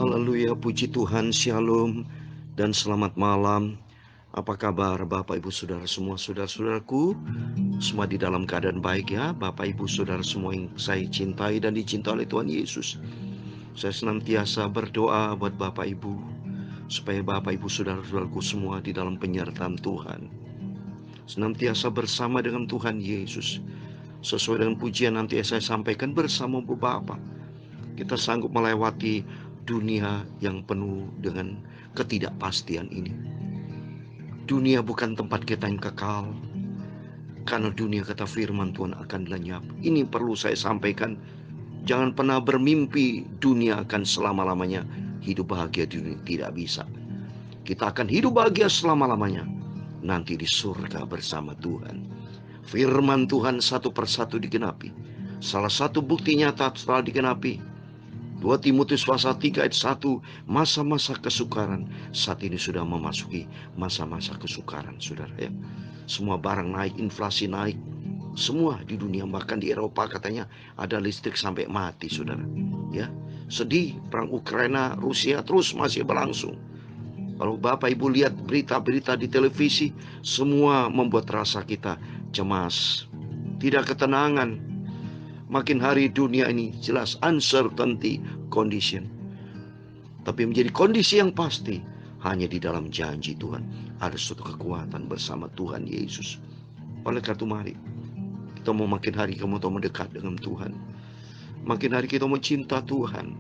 Haleluya, puji Tuhan, shalom, dan selamat malam. Apa kabar Bapak Ibu Saudara semua, saudara-saudaraku? Semua di dalam keadaan baik ya, Bapak Ibu Saudara semua yang saya cintai dan dicintai oleh Tuhan Yesus. Saya senantiasa berdoa buat Bapak Ibu, supaya Bapak Ibu Saudara-saudaraku semua di dalam penyertaan Tuhan, senantiasa bersama dengan Tuhan Yesus. Sesuai dengan pujian nanti saya sampaikan bersama Bapak, kita sanggup melewati dunia yang penuh dengan ketidakpastian ini. Dunia bukan tempat kita yang kekal, karena dunia kata firman Tuhan akan lenyap. Ini perlu saya sampaikan. Jangan pernah bermimpi dunia akan selama-lamanya hidup bahagia di dunia. Tidak bisa. Kita akan hidup bahagia selama-lamanya nanti di surga bersama Tuhan. Firman Tuhan satu persatu digenapi. Salah satu bukti nyata setelah digenapi, 2 Timotius pasal 3 ayat 1, masa-masa kesukaran saat ini sudah memasuki masa-masa kesukaran, saudara ya. Semua barang naik, inflasi naik, semua di dunia, bahkan di Eropa katanya ada listrik sampai mati, saudara ya. Sedih, perang Ukraina Rusia terus masih berlangsung. Kalau Bapak Ibu lihat berita-berita di televisi, semua membuat rasa kita cemas, tidak ketenangan. Makin hari dunia ini jelas uncertainty condition. Tapi menjadi kondisi yang pasti hanya di dalam janji Tuhan. Ada suatu kekuatan bersama Tuhan Yesus. Oleh karena itu mari kita mau makin hari kamu mau mendekat dengan Tuhan. Makin hari kita mau cinta Tuhan.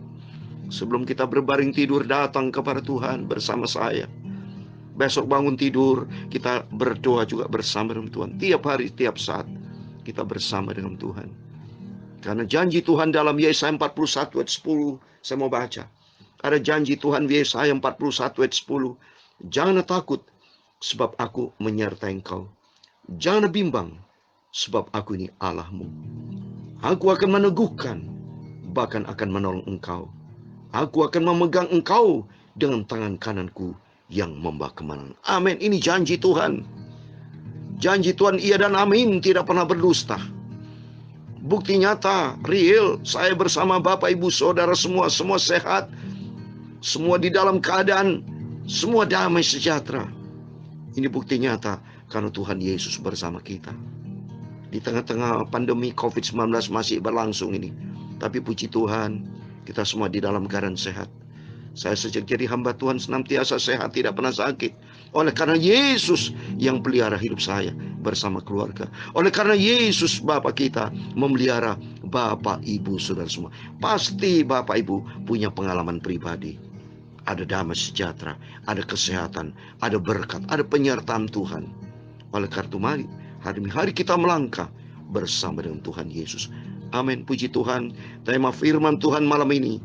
Sebelum kita berbaring tidur, datang kepada Tuhan bersama saya. Besok bangun tidur, kita berdoa juga bersama dengan Tuhan. Tiap hari, tiap saat kita bersama dengan Tuhan. Karena janji Tuhan dalam Yesaya 41 ayat 10, saya mau baca. Ada janji Tuhan di Yesaya 41 ayat 10. Jangan takut, sebab aku menyertai engkau. Jangan bimbang, sebab aku ini Allahmu. Aku akan meneguhkan, bahkan akan menolong engkau. Aku akan memegang engkau dengan tangan kananku yang membawa kemenangan. Amin. Ini janji Tuhan. Janji Tuhan iya dan amin, tidak pernah berdusta. Bukti nyata, real, saya bersama Bapak Ibu Saudara semua sehat, semua di dalam keadaan, semua damai sejahtera. Ini bukti nyata karena Tuhan Yesus bersama kita. Di tengah-tengah pandemi COVID-19 masih berlangsung ini, tapi puji Tuhan, kita semua di dalam keadaan sehat. Saya sejak jadi hamba Tuhan senantiasa sehat, tidak pernah sakit. Oleh karena Yesus yang pelihara hidup saya bersama keluarga. Oleh karena Yesus Bapa kita memelihara Bapak Ibu Saudara semua. Pasti Bapak Ibu punya pengalaman pribadi. Ada damai sejahtera, ada kesehatan, ada berkat, ada penyertaan Tuhan. Oleh karena itu mari hari demi hari kita melangkah bersama dengan Tuhan Yesus. Amin, puji Tuhan. Tema firman Tuhan malam ini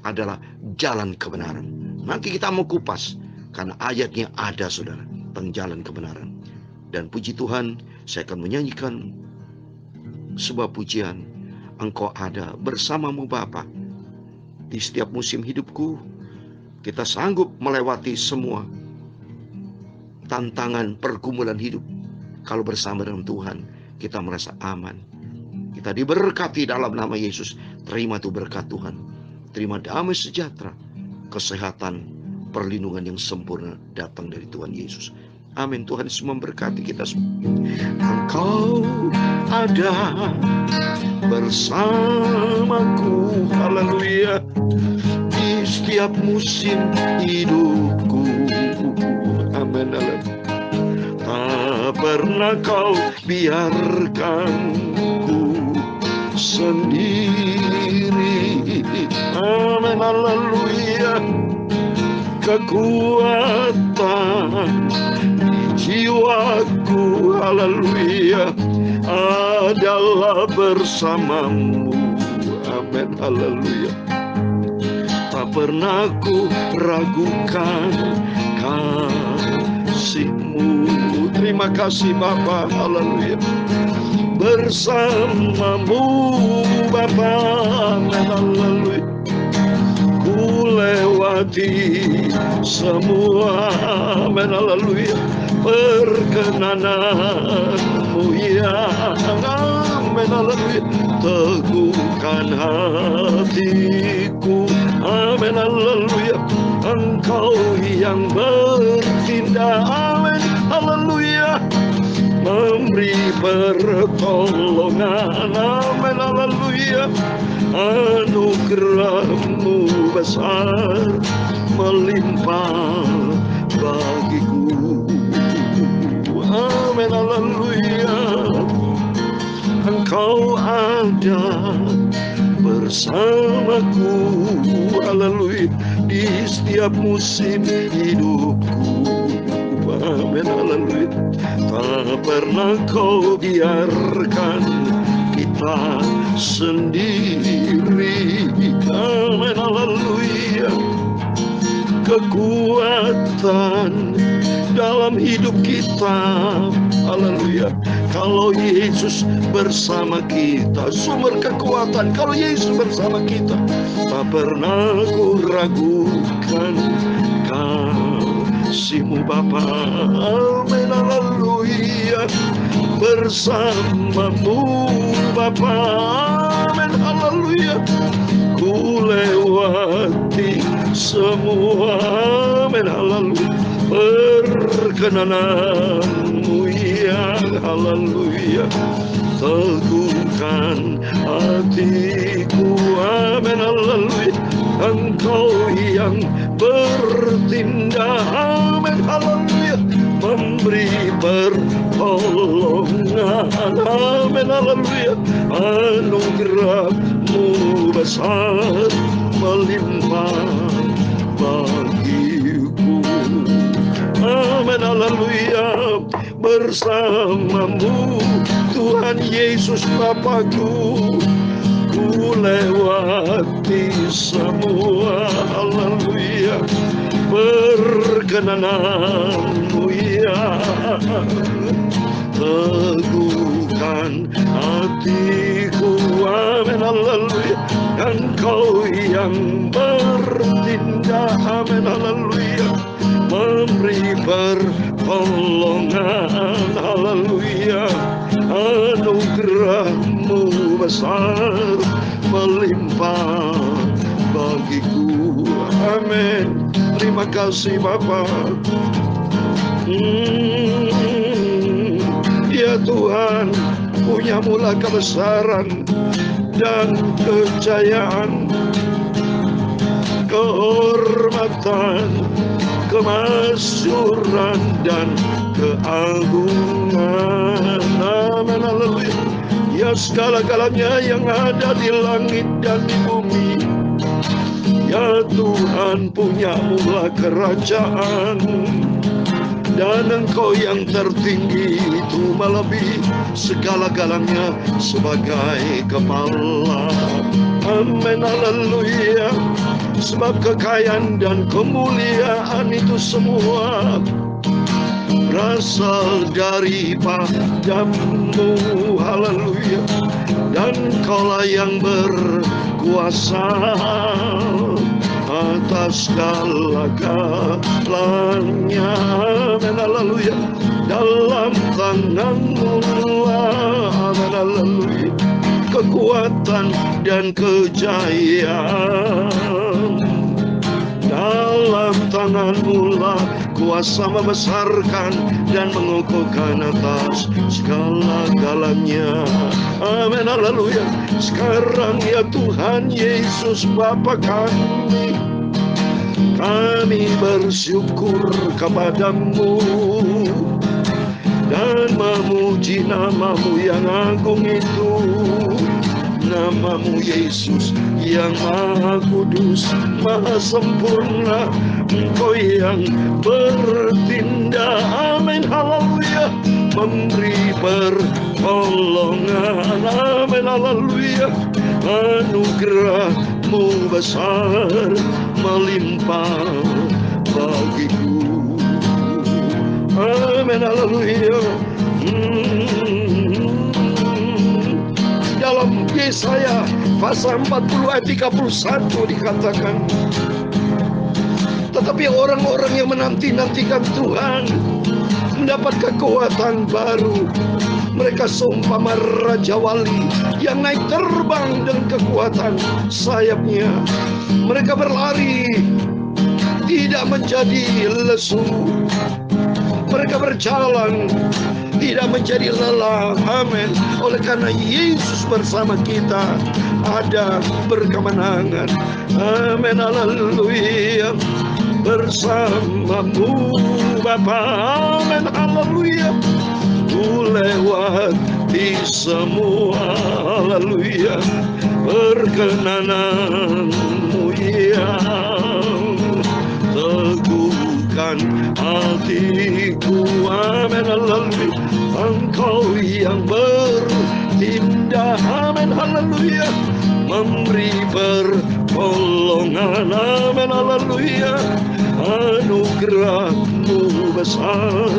adalah jalan kebenaran. Nanti kita mau kupas karena ayatnya ada, saudara, tentang jalan kebenaran. Dan puji Tuhan, saya akan menyanyikan sebuah pujian. Engkau ada bersamamu Bapa. Di setiap musim hidupku, kita sanggup melewati semua tantangan pergumulan hidup. Kalau bersama dengan Tuhan, kita merasa aman. Kita diberkati dalam nama Yesus. Terima tuh berkat Tuhan. Terima damai sejahtera, kesehatan, perlindungan yang sempurna datang dari Tuhan Yesus. Amin. Tuhan Yesus memberkati kita semua. Engkau ada bersamaku, haleluya, di setiap musim hidupku. Amin. Tak pernah kau biarkanku sendiri. Amin, haleluya. Kekuatan di jiwaku, haleluya, adalah bersamamu. Amin, haleluya. Tak pernah ku ragukan kasih-Mu. Terima kasih Bapa, haleluya. Bersamamu Bapa, haleluya. Ku lewati semua, haleluya, perkenananmu yang Amin, haleluya. Teguhkan hatiku, amin, haleluya. Engkau yang bertindak, amin, haleluya. Memberi pertolongan, amin, haleluya. Anugerah-Mu besar melimpah bagiku, amin, haleluya. Engkau ada bersamaku, haleluya, di setiap musim hidupku, amin, haleluya. Tak pernah Kau biarkan kita sendiri, amin, haleluya. Kekuatan dalam hidup kita, haleluya, kalau Yesus bersama kita. Sumber kekuatan kalau Yesus bersama kita. Tak pernah ku ragukan kasih-Mu Bapa, amin, haleluya. Bersama-Mu Bapa, amin, haleluya. Ku lewati semua, amin, haleluya. Perkenanan-Mu yang haleluya. Teguhkan hatiku, amin, haleluya. Engkau yang bertindak, amin, haleluya. Memberi pertolongan, amin, haleluya. Anugerah-Mu besar melimpah bagiku, amin, haleluya. Bersama-Mu Tuhan Yesus Bapakku, ku lewati semua, haleluya. Perkenanan-Mu ya, teguhkan hatiku, amin, haleluya. Engkau yang bertindak, amin, haleluya. Memberi pertolongan, haleluya. Anugerah-Mu besar melimpah bagiku, amin. Terima kasih Bapa. Ya Tuhan, punya mula kebesaran dan kejayaan, kehormatan, kemasyuran dan keagungan, amin, haleluya. Ya segala-galanya yang ada di langit dan di bumi, ya Tuhan, punya mula kerajaan. Dan Engkau yang tertinggi itu melebihi segala-galanya sebagai kepala, amin, haleluya. Sebab kekayaan dan kemuliaan itu semua berasal daripada-Mu, haleluya. Dan Kaulah yang berkuasa atas segala-galanya, amin, haleluya. Dalam tangan-Mu lah, amin, haleluya, kekuatan dan kejayaan. Dalam tangan-Mu lah kuasa membesarkan dan mengukuhkan atas segala-galanya, amin, haleluya. Sekarang ya Tuhan Yesus Bapa kami bersyukur kepada-Mu dan memuji nama-Mu yang agung itu, nama-Mu Yesus yang maha kudus, maha sempurna. Engkau yang bertindak, amin, haleluya. Memberi pertolongan, amin, haleluya. Anugerah-Mu besar melimpah bagiku, amin, haleluya. Dalam Yesaya pasal 40 ayat 31 dikatakan, tetapi orang-orang yang menanti-nantikan Tuhan mendapat kekuatan baru, Mereka seumpama Raja Wali yang naik terbang dengan kekuatan sayapnya. Mereka berlari tidak menjadi lesu. Mereka berjalan tidak menjadi lelah. Amin. Oleh karena Yesus bersama kita, ada berkemenangan. Amin. Haleluya. Bersamamu Bapa. Amin. Haleluya. Ku lewati semua. Haleluya. Perkenananmu ya. Teguhkan hatiku. Amin. Haleluya. Engkau yang bertindak. Amin. Haleluya. Memberi pertolongan. Amin. Haleluya. Anugerahmu besar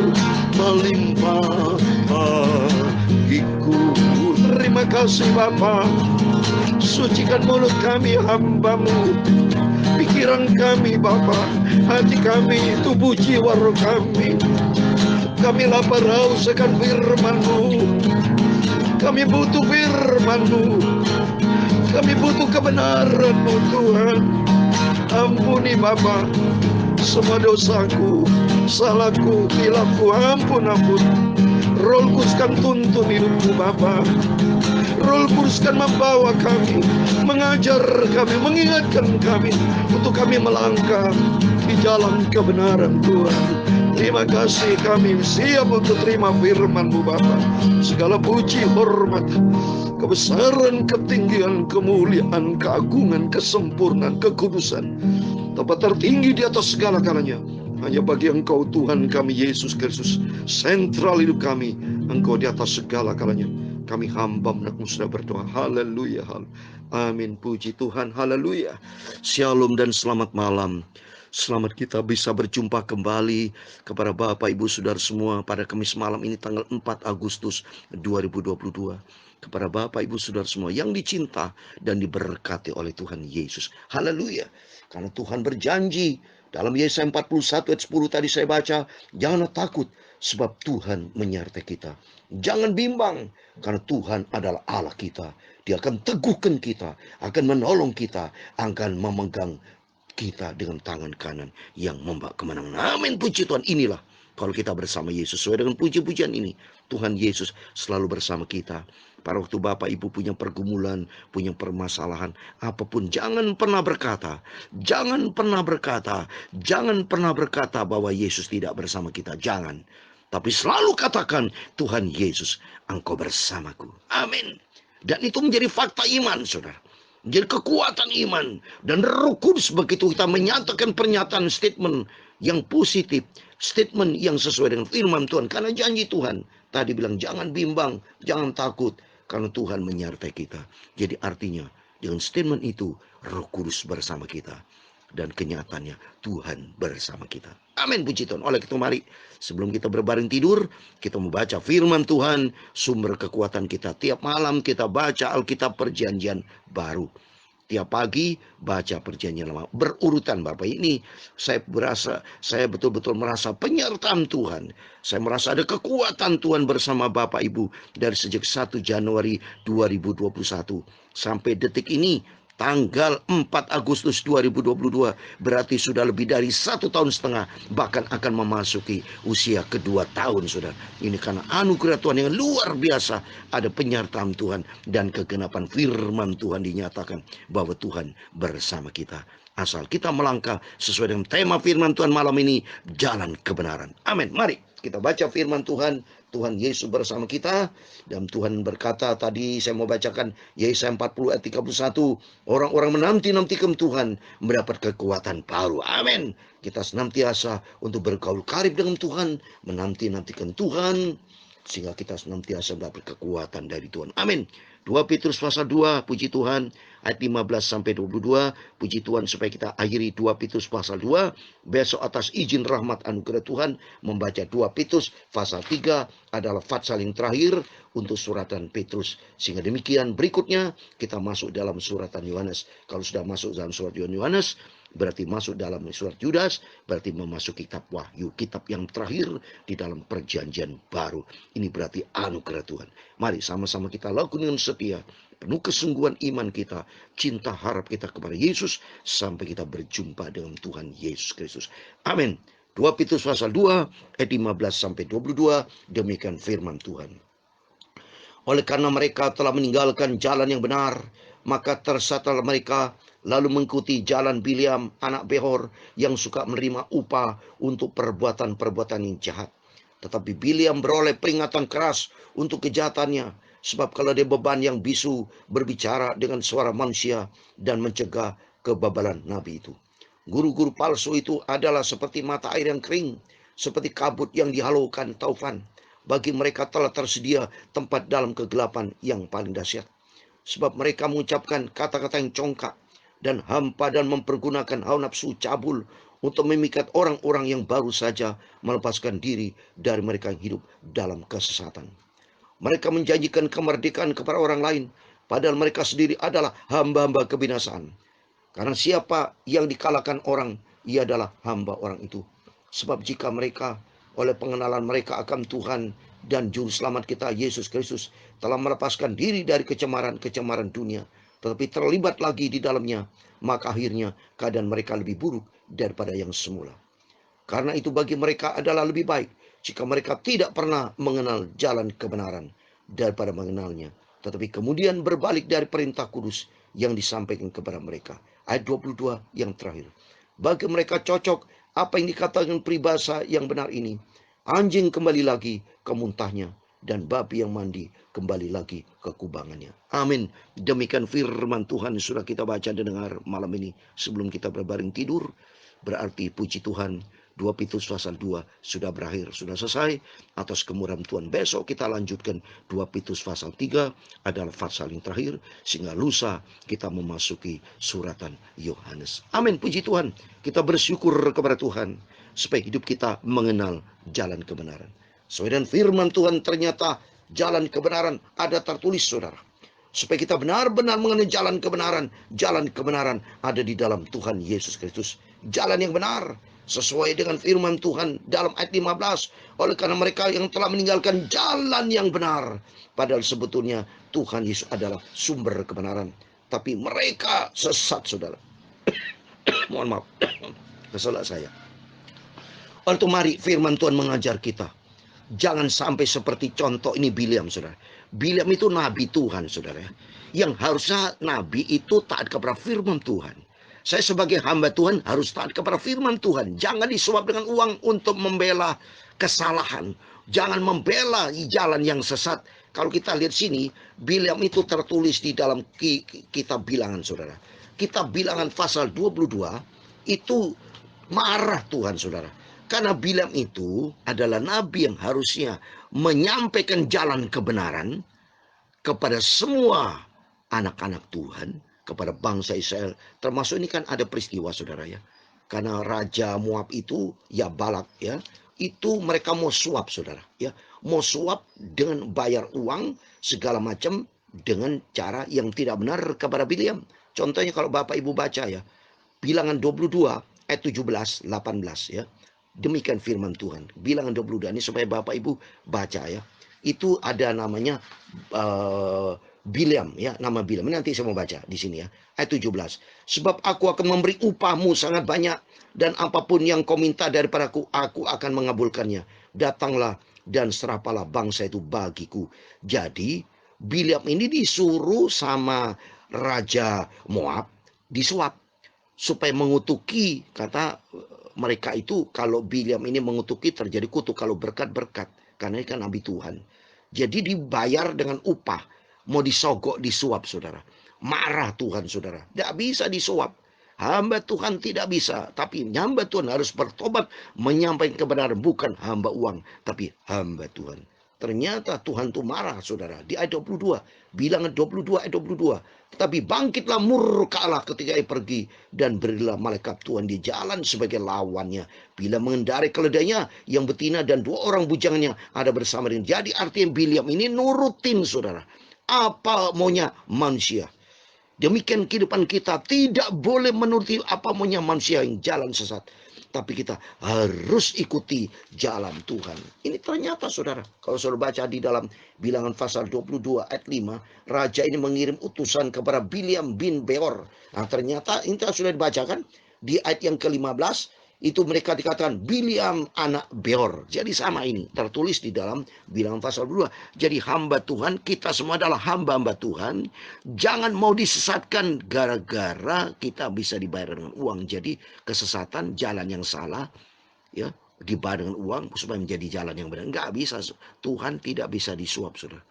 melimpah bagiku. Terima kasih Bapa. Sucikan mulut kami hamba-Mu, pikiran kami Bapa, hati kami, tubuh jiwa roh kami. Kami lapar haus akan firman-Mu. Kami butuh firman-Mu. Kami butuh kebenaran-Mu Tuhan. Ampuni Bapa semua dosaku, salahku, hilafku. Ampun. Roh Kudus kan tuntun hidupku Bapa. Roh Kudus kan membawa kami, mengajar kami, mengingatkan kami untuk kami melangkah di jalan kebenaran Tuhan. Terima kasih, kami siap untuk terima firman-Mu Bapa. Segala puji, hormat, kebesaran, ketinggian, kemuliaan, keagungan, kesempurnaan, kekudusan, tempat tertinggi di atas segala kalanya hanya bagi Engkau Tuhan kami Yesus Kristus. Sentral hidup kami, Engkau di atas segala kalanya. Kami hamba menakmu sudah berdoa. Haleluya. Amin. Puji Tuhan. Haleluya. Shalom dan selamat malam. Selamat kita bisa berjumpa kembali kepada Bapak Ibu Saudara semua pada Kamis malam ini tanggal 4 Agustus 2022. Kepada Bapak Ibu Saudara semua yang dicinta dan diberkati oleh Tuhan Yesus. Haleluya. Karena Tuhan berjanji dalam Yesaya 41 ayat 10 tadi saya baca, janganlah takut sebab Tuhan menyertai kita. Jangan bimbang karena Tuhan adalah Allah kita. Dia akan teguhkan kita, akan menolong kita, akan memegang kita dengan tangan kanan yang membawa kemenangan. Amin. Puji Tuhan. Inilah kalau kita bersama Yesus. Sesuai dengan puji-pujian ini, Tuhan Yesus selalu bersama kita. Pada waktu Bapak Ibu punya pergumulan, punya permasalahan, apapun, jangan pernah berkata bahwa Yesus tidak bersama kita. Jangan. Tapi selalu katakan, Tuhan Yesus, Engkau bersamaku. Amin. Dan itu menjadi fakta iman, saudara. Jadi kekuatan iman. Dan Roh Kudus begitu kita menyatakan pernyataan statement yang positif, statement yang sesuai dengan firman Tuhan. Karena janji Tuhan tadi bilang jangan bimbang, jangan takut, karena Tuhan menyertai kita. Jadi artinya dengan statement itu Roh Kudus bersama kita. Dan kenyataannya Tuhan bersama kita. Amin. Puji Tuhan. Oleh itu mari sebelum kita berbaring tidur, kita membaca firman Tuhan, sumber kekuatan kita. Tiap malam kita baca Alkitab Perjanjian Baru. Tiap pagi baca Perjanjian Lama. Berurutan Bapak. Ini saya betul-betul merasa penyertaan Tuhan. Saya merasa ada kekuatan Tuhan bersama Bapak Ibu dari sejak 1 Januari 2021 sampai detik ini. Tanggal 4 Agustus 2022 berarti sudah lebih dari 1,5 tahun, bahkan akan memasuki usia kedua tahun, saudara. Ini karena anugerah Tuhan yang luar biasa, ada penyertaan Tuhan dan kegenapan firman Tuhan dinyatakan bahwa Tuhan bersama kita. Asal kita melangkah sesuai dengan tema firman Tuhan malam ini, jalan kebenaran. Amin. Mari kita baca firman Tuhan. Tuhan Yesus bersama kita. Dan Tuhan berkata tadi saya mau bacakan Yesaya 40 ayat 31. Orang-orang menanti-nantikan Tuhan mendapat kekuatan baru. Amin. Kita senantiasa untuk bergaul karib dengan Tuhan. Menanti-nantikan Tuhan. Sehingga kita senantiasa mendapat kekuatan dari Tuhan. Amin. 2 Petrus pasal 2, puji Tuhan, ayat 15 sampai 22. Puji Tuhan supaya kita akhiri 2 Petrus pasal 2. Besok atas izin rahmat anugerah Tuhan membaca 2 Petrus pasal 3 adalah fatsal yang terakhir untuk suratan Petrus. Sehingga demikian berikutnya kita masuk dalam suratan Yohanes. Kalau sudah masuk dalam surat Yohanes, berarti masuk dalam surat Yudas, berarti memasuki kitab Wahyu, kitab yang terakhir di dalam perjanjian baru. Ini berarti anugerah Tuhan. Mari sama-sama kita lakukan dengan setia, penuh kesungguhan iman kita, cinta harap kita kepada Yesus, sampai kita berjumpa dengan Tuhan Yesus Kristus. Amin. 2 Petrus pasal 2 ayat 15 sampai 22, demikian firman Tuhan. Oleh karena mereka telah meninggalkan jalan yang benar, maka tersesatlah mereka, lalu mengikuti jalan Bileam anak Behor yang suka menerima upah untuk perbuatan-perbuatan yang jahat. Tetapi Bileam beroleh peringatan keras untuk kejahatannya, sebab kalau dia beban yang bisu berbicara dengan suara manusia dan mencegah kebabalan nabi itu. Guru-guru palsu itu adalah seperti mata air yang kering, seperti kabut yang dihalaukan taufan. Bagi mereka telah tersedia tempat dalam kegelapan yang paling dahsyat. Sebab mereka mengucapkan kata-kata yang congkak dan hampa dan mempergunakan hawa nafsu cabul untuk memikat orang-orang yang baru saja melepaskan diri dari mereka yang hidup dalam kesesatan. Mereka menjanjikan kemerdekaan kepada orang lain, padahal mereka sendiri adalah hamba-hamba kebinasaan. Karena siapa yang dikalahkan orang, ia adalah hamba orang itu. Sebab jika mereka oleh pengenalan mereka akan Tuhan dan Juru Selamat kita Yesus Kristus telah melepaskan diri dari kecemaran-kecemaran dunia, tetapi terlibat lagi di dalamnya, maka akhirnya keadaan mereka lebih buruk daripada yang semula. Karena itu bagi mereka adalah lebih baik jika mereka tidak pernah mengenal jalan kebenaran daripada mengenalnya, tetapi kemudian berbalik dari perintah kudus yang disampaikan kepada mereka. Ayat 22 yang terakhir. Bagi mereka cocok apa yang dikatakan peribahasa yang benar ini. Anjing kembali lagi ke muntahnya, dan babi yang mandi kembali lagi ke kubangannya. Amin. Demikian firman Tuhan yang sudah kita baca dan dengar malam ini sebelum kita berbaring tidur. Berarti puji Tuhan, 2 Petrus pasal 2 sudah berakhir, sudah selesai. Atas kemurahan Tuhan, besok kita lanjutkan 2 Petrus pasal 3 adalah pasal yang terakhir, sehingga lusa kita memasuki suratan Yohanes. Amin, puji Tuhan. Kita bersyukur kepada Tuhan supaya hidup kita mengenal jalan kebenaran. Sesuai dengan firman Tuhan, ternyata jalan kebenaran ada tertulis, saudara. Supaya kita benar-benar mengenai jalan kebenaran ada di dalam Tuhan Yesus Kristus. Jalan yang benar sesuai dengan firman Tuhan dalam ayat 15. Oleh karena mereka yang telah meninggalkan jalan yang benar, padahal sebetulnya Tuhan Yesus adalah sumber kebenaran, tapi mereka sesat, saudara. Mohon maaf, kesalahan saya. Oleh itu mari firman Tuhan mengajar kita, jangan sampai seperti contoh ini Bileam, saudara. Bileam itu nabi Tuhan, saudara. Yang harusnya nabi itu taat kepada firman Tuhan. Saya sebagai hamba Tuhan harus taat kepada firman Tuhan. Jangan disuap dengan uang untuk membela kesalahan. Jangan membela jalan yang sesat. Kalau kita lihat sini, Bileam itu tertulis di dalam kitab Bilangan, saudara. Kitab Bilangan pasal 22 itu marah Tuhan, saudara. Karena Bileam itu adalah nabi yang harusnya menyampaikan jalan kebenaran kepada semua anak-anak Tuhan, kepada bangsa Israel. Termasuk ini kan ada peristiwa, saudara, ya. Karena Raja Moab itu, ya Balak, ya, itu mereka mau suap, saudara, ya. Mau suap dengan bayar uang segala macam dengan cara yang tidak benar kepada Bileam. Contohnya kalau Bapak Ibu baca, ya, Bilangan 22 ayat 17 18, ya. Demikian firman Tuhan. Bilangan 22 ini supaya Bapak Ibu baca, ya. Itu ada namanya Bileam, ya, nama Bileam. Nanti saya mau baca di sini, ya. Ayat 17. Sebab aku akan memberi upahmu sangat banyak, dan apapun yang kau minta daripadaku, aku akan mengabulkannya. Datanglah dan serapalah bangsa itu bagiku. Jadi Bileam ini disuruh sama Raja Moab disuap supaya mengutuki, kata mereka itu, kalau Bileam ini mengutuki terjadi kutuk, kalau berkat-berkat, karena ini kan nabi Tuhan. Jadi dibayar dengan upah, mau disogok, disuap, saudara. Marah Tuhan, saudara. Tidak bisa disuap. Hamba Tuhan tidak bisa, tapi hamba Tuhan harus bertobat, menyampaikan kebenaran, bukan hamba uang, tapi hamba Tuhan. Ternyata Tuhan itu marah, saudara. Di ayat 22, Bilangan 22 ayat 22. Tetapi bangkitlah murka Allah ketika ia pergi, dan berilah malaikat Tuhan di jalan sebagai lawannya. Bila mengendarai keledainya yang betina dan 2 orang bujangannya ada bersama dengan. Jadi artinya Bileam ini nurutin, saudara, apa maunya manusia. Demikian kehidupan kita tidak boleh menuruti apa maunya manusia yang jalan sesat. Tapi kita harus ikuti jalan Tuhan. Ini ternyata saudara, kalau saudara baca di dalam Bilangan pasal 22 ayat 5, raja ini mengirim utusan kepada Bileam bin Beor. Nah ternyata ini sudah dibacakan di ayat yang ke-15. Itu mereka dikatakan Bileam anak Beor. Jadi sama ini tertulis di dalam Bilangan pasal 2. Jadi hamba Tuhan, kita semua adalah hamba-hamba Tuhan. Jangan mau disesatkan gara-gara kita bisa dibayar dengan uang. Jadi kesesatan, jalan yang salah, ya, dibayar dengan uang supaya menjadi jalan yang benar. Enggak bisa. Tuhan tidak bisa disuap, saudara.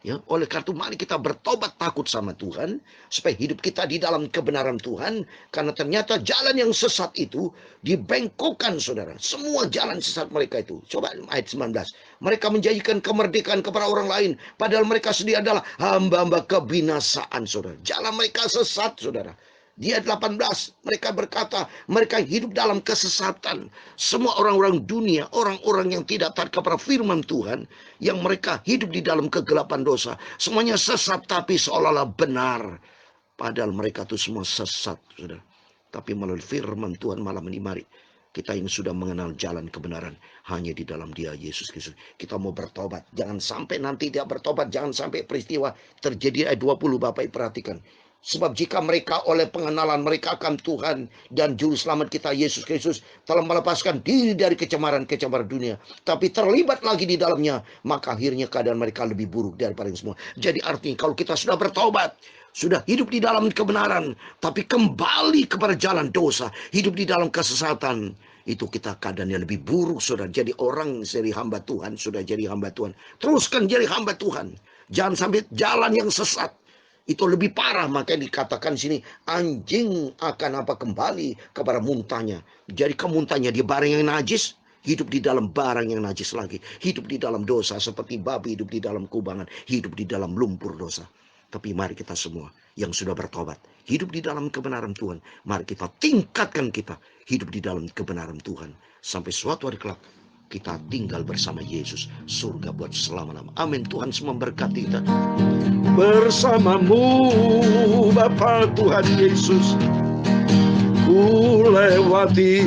Ya, oleh karena itu mari kita bertobat takut sama Tuhan supaya hidup kita di dalam kebenaran Tuhan, karena ternyata jalan yang sesat itu dibengkokkan saudara. Semua jalan sesat mereka itu. Coba ayat 19. Mereka menjanjikan kemerdekaan kepada orang lain padahal mereka sendiri adalah hamba-hamba kebinasaan saudara. Jalan mereka sesat saudara. Di ayat 18 mereka berkata mereka hidup dalam kesesatan. Semua orang-orang dunia, orang-orang yang tidak taat kepada firman Tuhan, yang mereka hidup di dalam kegelapan dosa, semuanya sesat tapi seolah-olah benar. Padahal mereka itu semua sesat, saudara. Tapi melalui firman Tuhan malam ini, mari kita yang sudah mengenal jalan kebenaran hanya di dalam Dia Yesus Kristus, kita mau bertobat. Jangan sampai nanti dia bertobat, jangan sampai peristiwa terjadi. Ayat 20 Bapak perhatikan. Sebab jika mereka oleh pengenalan mereka akan Tuhan dan Juru Selamat kita Yesus Kristus telah melepaskan diri dari kecemaran-kecemaran dunia, tapi terlibat lagi di dalamnya, maka akhirnya keadaan mereka lebih buruk daripada yang semua. Jadi artinya kalau kita sudah bertobat, sudah hidup di dalam kebenaran, tapi kembali kepada jalan dosa, hidup di dalam kesesatan, itu kita keadaannya lebih buruk, saudara. Jadi orang jadi hamba Tuhan, sudah jadi hamba Tuhan, teruskan jadi hamba Tuhan. Jangan sampai jalan yang sesat. Itu lebih parah, makanya dikatakan sini anjing akan kembali kepada muntahnya. Jadi kemuntahnya dia barang yang najis, hidup di dalam barang yang najis lagi, hidup di dalam dosa seperti babi hidup di dalam kubangan, hidup di dalam lumpur dosa. Tapi mari kita semua yang sudah bertobat, hidup di dalam kebenaran Tuhan, mari kita tingkatkan kita hidup di dalam kebenaran Tuhan sampai suatu hari kelak kita tinggal bersama Yesus, surga buat selama-lama. Amin. Tuhan semua memberkati kita. Bersamamu Bapa Tuhan Yesus, ku lewati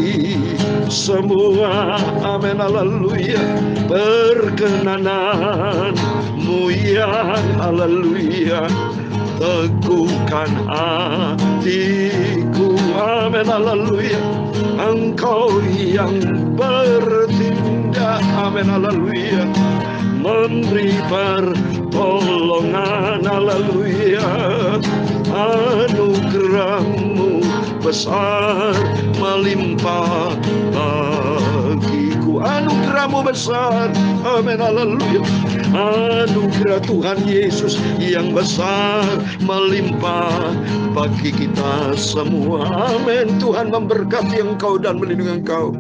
semua, amin, haleluya, perkenananmu yang haleluya, teguhkan hatiku, amin, haleluya, Engkau yang bertindak, amin, haleluya, memberi pertolongan, haleluya, anugerahmu besar melimpah bagiku, anugerahmu besar, amin, haleluya, anugerah Tuhan Yesus yang besar melimpah bagi kita semua, amin. Tuhan memberkati engkau dan melindungi engkau.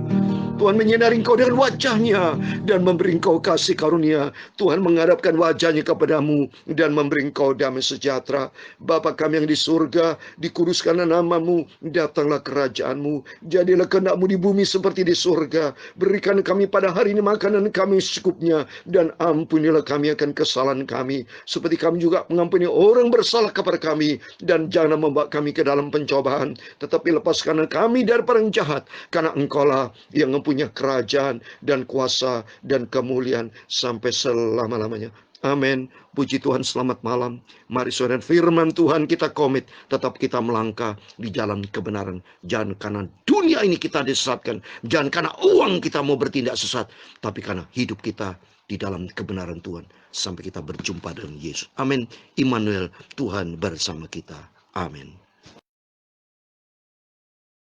Tuhan menyinari engkau dengan wajahnya dan memberi engkau kasih karunia. Tuhan menghadapkan wajahnya kepadamu dan memberi engkau damai sejahtera. Bapa kami yang di surga, dikuduskanlah namamu, datanglah kerajaanmu, jadilah kehendakmu di bumi seperti di surga. Berikan kami pada hari ini makanan kami secukupnya, dan ampunilah kami akan kesalahan kami, seperti kami juga mengampuni orang bersalah kepada kami. Dan jangan membawa kami ke dalam pencobaan, tetapi lepaskanlah kami daripada yang jahat, karena engkaulah yang punya kerajaan dan kuasa dan kemuliaan sampai selama-lamanya. Amin. Puji Tuhan, selamat malam. Mari saudara, firman Tuhan kita komit, tetap kita melangkah di jalan kebenaran. Jangan karena dunia ini kita disesatkan, jangan karena uang kita mau bertindak sesat, tapi karena hidup kita di dalam kebenaran Tuhan sampai kita berjumpa dengan Yesus. Amin. Immanuel, Tuhan bersama kita. Amin.